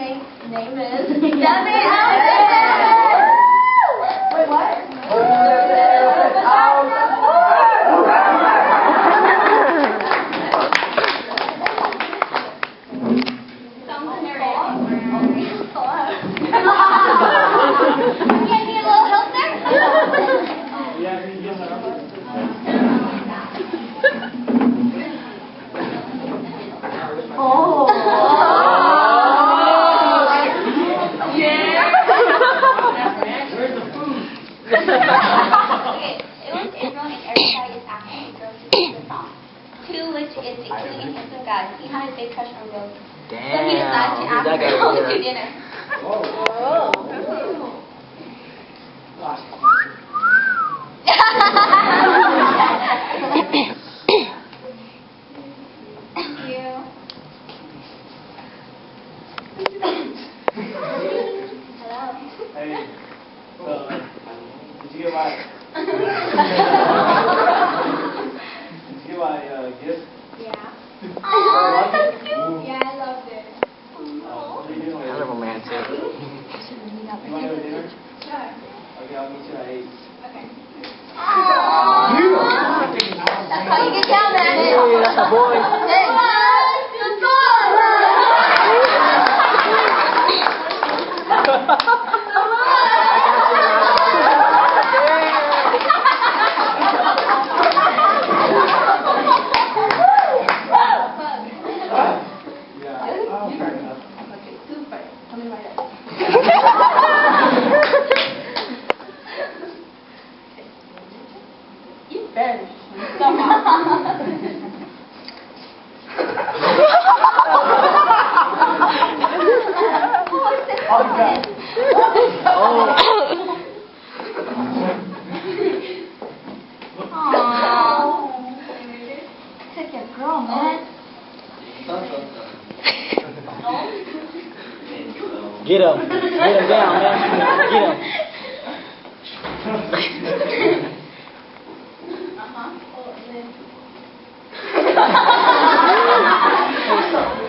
name is Debbie Allison! Wait, what? Can you a little help there? Yeah, can you give that up? Oh. Yeah. Where's the food? Okay, it was Israel and everybody is asking the girls to sing the song. 2, which is a killing and handsome guy. He had a big crush on Rose. So he decided to ask her home to dinner. Whoa. Thank you. Hello. Hey, did you get my did you get my gift? Yeah. Oh, that's cute. Yeah, I loved it. What are you doing? Kind of romantic. You want to go to dinner? Sure. Okay, I'll meet you at 8. Okay. That's how you get down, man. Hey, that's a boy. Hey. Good Yeah. Oh, fair enough. Okay, super. Tell me right up. You better. Take your girl, man. Get him. Get him down, man. Get him. Oh, and then...